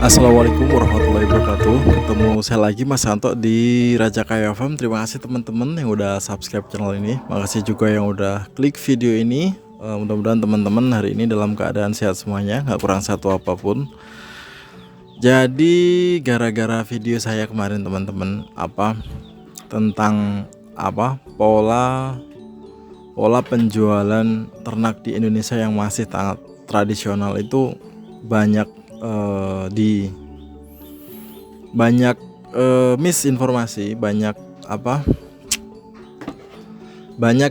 Assalamualaikum warahmatullahi wabarakatuh. Ketemu saya lagi Mas Santo di Raja Kaya FM. Terima kasih teman-teman yang udah subscribe channel ini. Makasih juga yang udah klik video ini. Mudah-mudahan teman-teman hari ini dalam keadaan sehat semuanya, nggak kurang satu apapun. Jadi gara-gara video saya kemarin teman-teman tentang pola penjualan ternak di Indonesia yang masih sangat tradisional itu banyak misinformasi, banyak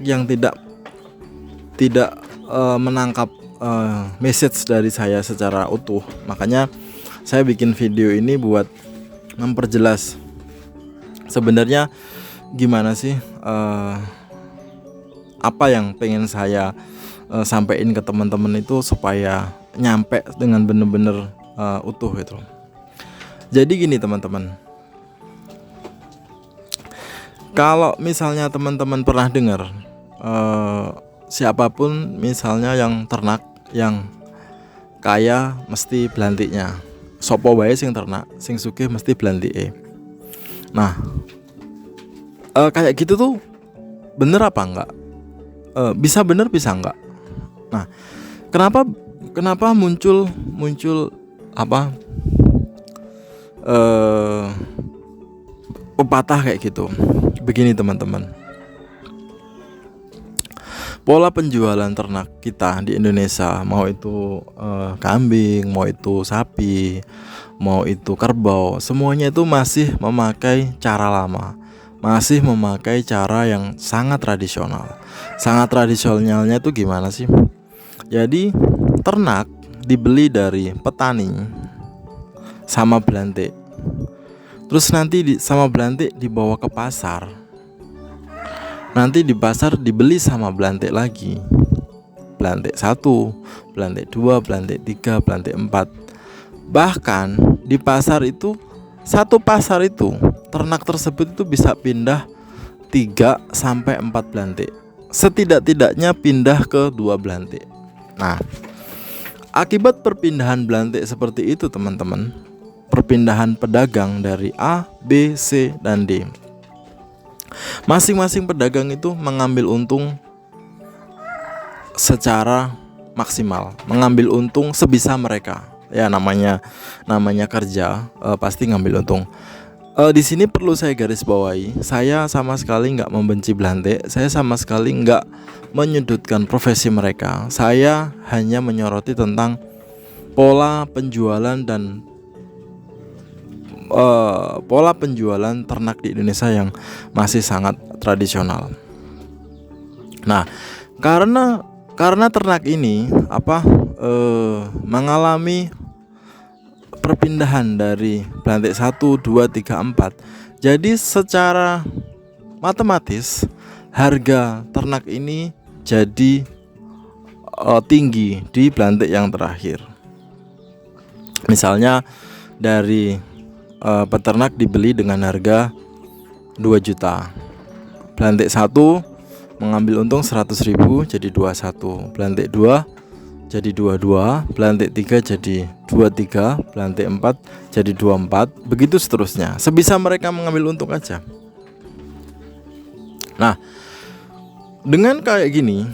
yang tidak menangkap message dari saya secara utuh. Makanya saya bikin video ini buat memperjelas sebenarnya gimana sih apa yang pengen saya sampaikan ke teman-teman itu supaya nyampe dengan bener-bener utuh gitu. Jadi gini teman-teman, kalau misalnya teman-teman pernah dengar siapapun misalnya yang ternak yang kaya mesti belantiknya, sopo wae sing ternak sing sugih mesti belantike. Nah kayak gitu tuh bener apa enggak? Bisa bener bisa enggak? Nah kenapa muncul pepatah kayak gitu? Begini teman-teman, pola penjualan ternak kita di Indonesia, mau itu kambing, mau itu sapi, mau itu kerbau, semuanya itu masih memakai cara lama, masih memakai cara yang sangat tradisional. Sangat tradisionalnya itu gimana sih? Jadi ternak dibeli dari petani sama belantik, terus nanti sama belantik dibawa ke pasar, nanti di pasar dibeli sama belantik lagi, belantik 1, belantik 2, belantik 3, belantik 4. Bahkan di pasar itu, satu pasar itu ternak tersebut itu bisa pindah 3-4 belantik, setidak-tidaknya pindah ke 2 belantik. Nah, akibat perpindahan belantik seperti itu teman-teman, perpindahan pedagang dari A, B, C, dan D, masing-masing pedagang itu mengambil untung secara maksimal, mengambil untung sebisa mereka. Ya namanya kerja, pasti ngambil untung. Di sini perlu saya garis bawahi, saya sama sekali nggak membenci belantik, saya sama sekali nggak menyudutkan profesi mereka. Saya hanya menyoroti tentang pola penjualan dan pola penjualan ternak di Indonesia yang masih sangat tradisional. Nah, karena ternak ini mengalami perpindahan dari belantik 1, 2, 3, 4. Jadi secara matematis harga ternak ini jadi tinggi di belantik yang terakhir. Misalnya dari peternak dibeli dengan harga 2 juta. Belantik 1 mengambil untung 100.000 jadi 21. Belantik 2 jadi 22, belantik 3 jadi 23, belantik 4 jadi 24, begitu seterusnya. Sebisa mereka mengambil untung aja. Nah, dengan kayak gini,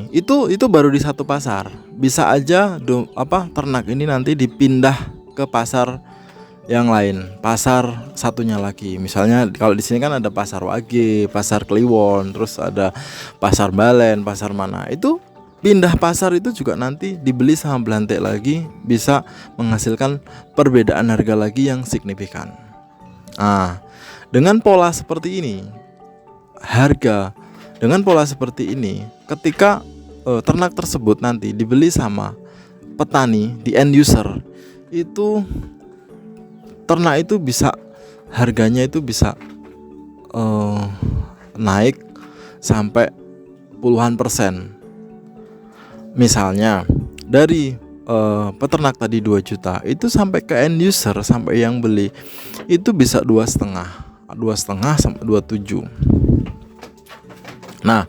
itu baru di satu pasar. Bisa aja ternak ini nanti dipindah ke pasar yang lain, pasar satunya lagi. Misalnya kalau di sini kan ada pasar Wage, pasar Kliwon, terus ada pasar Balen, pasar mana. Itu pindah pasar itu juga nanti dibeli sama belantik lagi, bisa menghasilkan perbedaan harga lagi yang signifikan. Dengan pola seperti ini, ketika ternak tersebut nanti dibeli sama petani di end user, itu ternak itu bisa harganya itu bisa naik sampai puluhan persen. Misalnya dari peternak tadi 2 juta itu sampai ke end user, sampai yang beli itu bisa 2,5 sampai 27. Nah,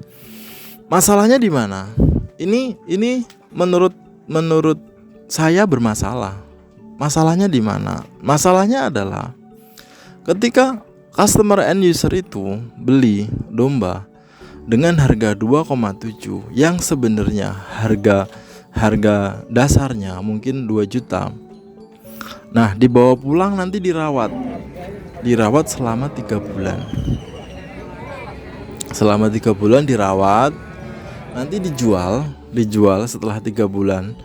masalahnya di mana? Ini menurut saya bermasalah. Masalahnya di mana? Masalahnya adalah ketika customer end user itu beli domba dengan harga 2,7 yang sebenarnya harga dasarnya mungkin 2 juta. Nah, dibawa pulang nanti dirawat selama 3 bulan. Selama 3 bulan dirawat, nanti dijual setelah 3 bulan.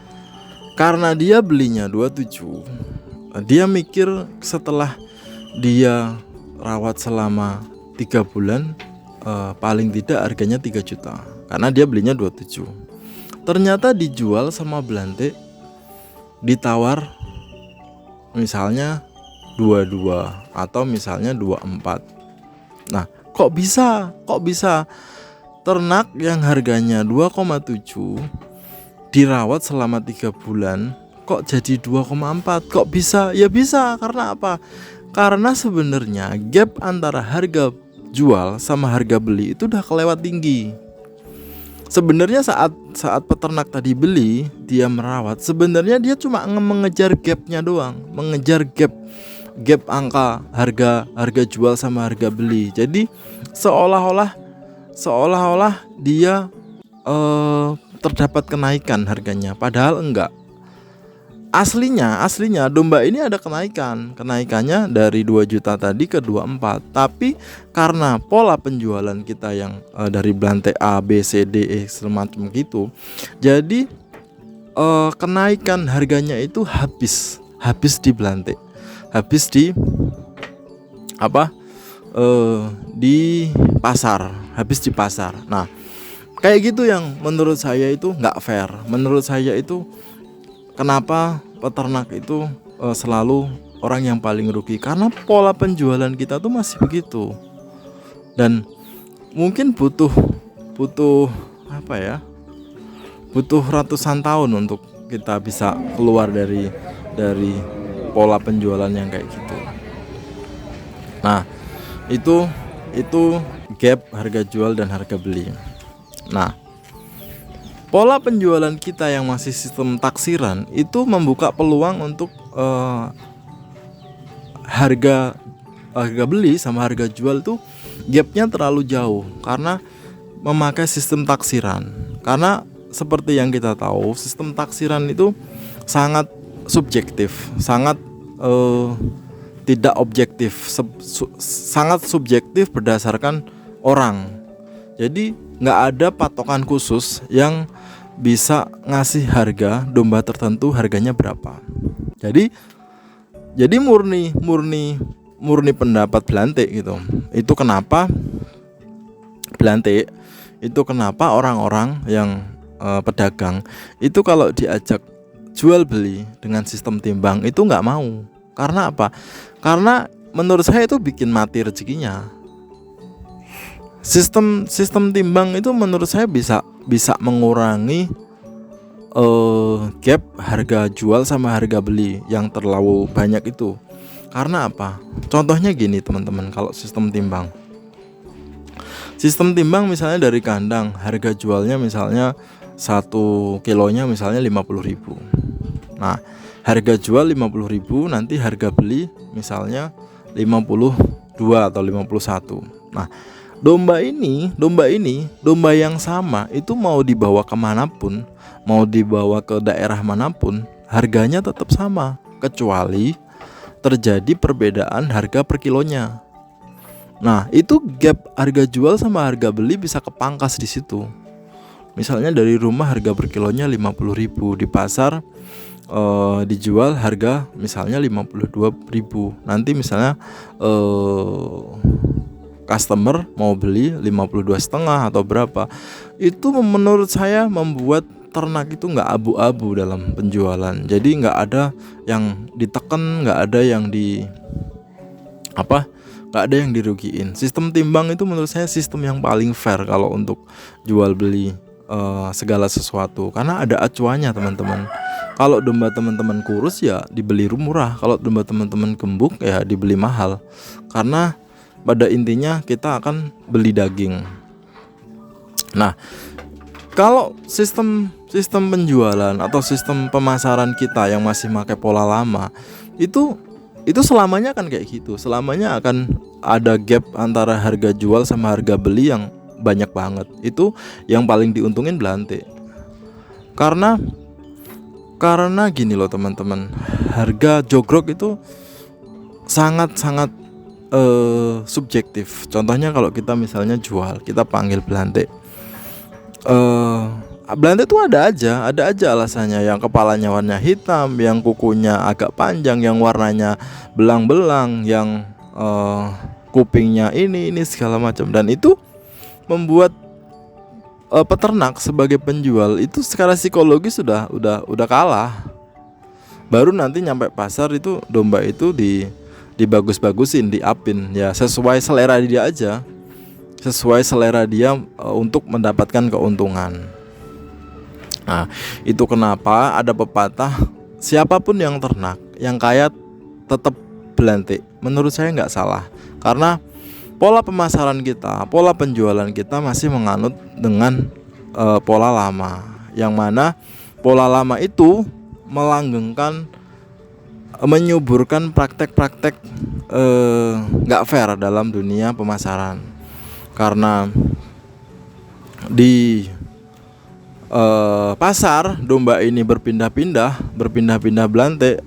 Karena dia belinya 27, dia mikir setelah dia rawat selama 3 bulan, paling tidak harganya 3 juta. Karena dia belinya 27. Ternyata dijual sama Belantik ditawar misalnya 22 atau misalnya 24. Nah, kok bisa ternak yang harganya 2,7 dirawat selama 3 bulan kok jadi 2,4? Kok bisa? Ya bisa, karena apa? Karena sebenarnya gap antara harga jual sama harga beli itu udah kelewat tinggi. Sebenarnya saat peternak tadi beli, dia merawat, sebenarnya dia cuma mengejar gapnya doang, mengejar gap angka harga jual sama harga beli. Jadi seolah-olah dia terdapat kenaikan harganya, padahal enggak. Aslinya domba ini ada kenaikannya dari 2 juta tadi ke 24. Tapi karena pola penjualan kita yang dari Belantik A, B, C, D, E semacam gitu, jadi kenaikan harganya itu habis di Belantik, habis di di pasar. Nah, kayak gitu yang menurut saya itu nggak fair. Menurut saya itu kenapa peternak itu selalu orang yang paling rugi, karena pola penjualan kita tuh masih begitu. Dan mungkin butuh butuh ratusan tahun untuk kita bisa keluar dari pola penjualan yang kayak gitu. Nah, itu gap harga jual dan harga beli. Nah, pola penjualan kita yang masih sistem taksiran itu membuka peluang untuk harga beli sama harga jual tuh gapnya terlalu jauh karena memakai sistem taksiran. Karena seperti yang kita tahu, sistem taksiran itu sangat subjektif, sangat tidak objektif, sangat subjektif berdasarkan orang. Jadi nggak ada patokan khusus yang bisa ngasih harga domba tertentu harganya berapa. Jadi murni pendapat Belantik gitu. Itu kenapa Belantik, itu kenapa orang-orang yang pedagang itu kalau diajak jual beli dengan sistem timbang itu nggak mau. Karena apa? Karena menurut saya itu bikin mati rezekinya. Sistem timbang itu menurut saya bisa mengurangi gap harga jual sama harga beli yang terlalu banyak itu. Karena apa? Contohnya gini teman-teman, kalau sistem timbang misalnya dari kandang harga jualnya misalnya 1 kilonya misalnya 50.000. Nah, harga jual 50.000, nanti harga beli misalnya 52 atau 51. Nah, domba yang sama itu mau dibawa kemanapun, mau dibawa ke daerah manapun, harganya tetap sama, kecuali terjadi perbedaan harga per kilonya. Nah, itu gap harga jual sama harga beli bisa kepangkas di situ. Misalnya dari rumah harga per kilonya 50.000, di pasar dijual harga misalnya 52.000. Nanti misalnya customer mau beli 52,5 atau berapa. Itu menurut saya membuat ternak itu nggak abu-abu dalam penjualan. Jadi nggak ada yang ditekan, nggak ada yang nggak ada yang dirugiin. Sistem timbang itu menurut saya sistem yang paling fair kalau untuk jual beli segala sesuatu, karena ada acuannya teman-teman. Kalau domba teman-teman kurus ya dibeli murah, kalau domba teman-teman gemuk ya dibeli mahal. Karena pada intinya kita akan beli daging. Nah, kalau sistem sistem penjualan atau sistem pemasaran kita yang masih pakai pola lama, itu selamanya akan kayak gitu. Selamanya akan ada gap antara harga jual sama harga beli yang banyak banget. Itu yang paling diuntungin Belante. Karena gini loh teman-teman, harga jogrok itu sangat-sangat subjektif. Contohnya kalau kita misalnya jual, kita panggil Belante. Belanda tuh ada aja alasannya. Yang kepalanya warna hitam, yang kukunya agak panjang, yang warnanya belang-belang, yang kupingnya ini segala macam. Dan itu membuat peternak sebagai penjual itu secara psikologis udah kalah. Baru nanti nyampe pasar itu domba itu dibagus-bagusin, diapin ya sesuai selera dia aja. Sesuai selera dia untuk mendapatkan keuntungan. Nah, itu kenapa ada pepatah, siapapun yang ternak, yang kaya tetap Belante. Menurut saya nggak salah, karena pola pemasaran kita, pola penjualan kita masih menganut dengan pola lama, yang mana pola lama itu melanggengkan, menyuburkan praktek-praktek nggak fair dalam dunia pemasaran. Karena di pasar domba ini berpindah-pindah Belante,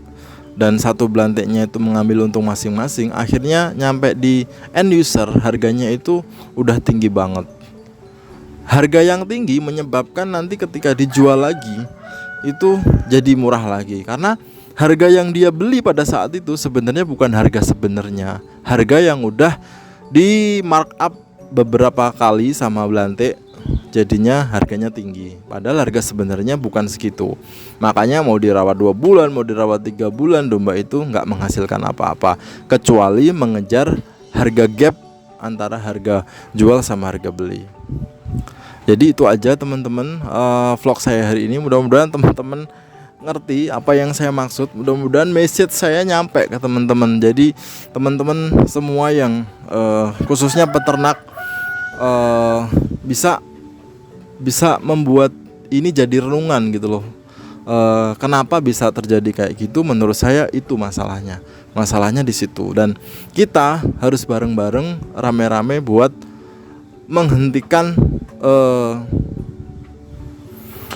dan satu Belantenya itu mengambil untung masing-masing. Akhirnya nyampe di end user, harganya itu udah tinggi banget. Harga yang tinggi menyebabkan nanti ketika dijual lagi itu jadi murah lagi, karena harga yang dia beli pada saat itu sebenarnya bukan harga sebenarnya, harga yang udah di markup beberapa kali sama Belante, jadinya harganya tinggi. Padahal harga sebenarnya bukan segitu. Makanya mau dirawat 2 bulan, mau dirawat 3 bulan, domba itu nggak menghasilkan apa-apa, kecuali mengejar harga gap antara harga jual sama harga beli. Jadi itu aja teman-teman, vlog saya hari ini. Mudah-mudahan teman-teman ngerti apa yang saya maksud. Mudah-mudahan message saya nyampe ke teman-teman. Jadi teman-teman semua yang khususnya peternak bisa membuat ini jadi renungan gitu loh. Kenapa bisa terjadi kayak gitu? Menurut saya itu masalahnya di situ. Dan kita harus bareng-bareng, rame-rame buat menghentikan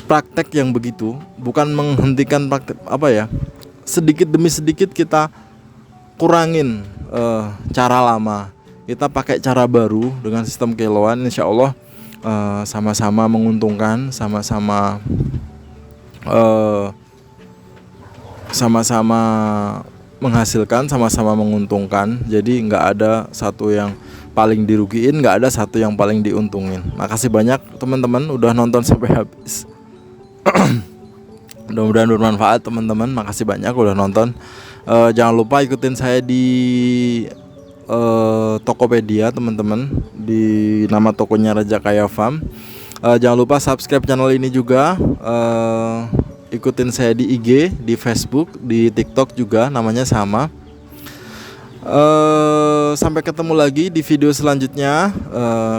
praktek yang begitu. Bukan menghentikan praktek sedikit demi sedikit kita kurangin cara lama, kita pakai cara baru dengan sistem kiloan. Insya Allah sama-sama menguntungkan, sama-sama menghasilkan, sama-sama menguntungkan. Jadi nggak ada satu yang paling dirugiin, nggak ada satu yang paling diuntungin. Makasih banyak teman-teman udah nonton sampai habis. Mudah-mudahan bermanfaat teman-teman. Makasih banyak udah nonton. Jangan lupa ikutin saya di Tokopedia teman-teman, di nama tokonya Raja Kaya Farm. Jangan lupa subscribe channel ini juga. Ikutin saya di IG, di Facebook, di TikTok juga namanya sama. Sampai ketemu lagi di video selanjutnya.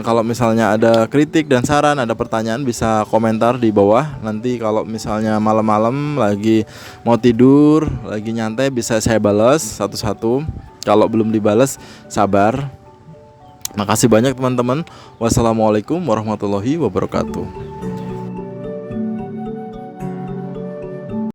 Kalau misalnya ada kritik dan saran, ada pertanyaan, bisa komentar di bawah. Nanti kalau misalnya malam-malam lagi mau tidur, lagi nyantai, bisa saya balas satu-satu. Kalau belum dibalas, sabar. Makasih banyak teman-teman. Wassalamualaikum warahmatullahi wabarakatuh.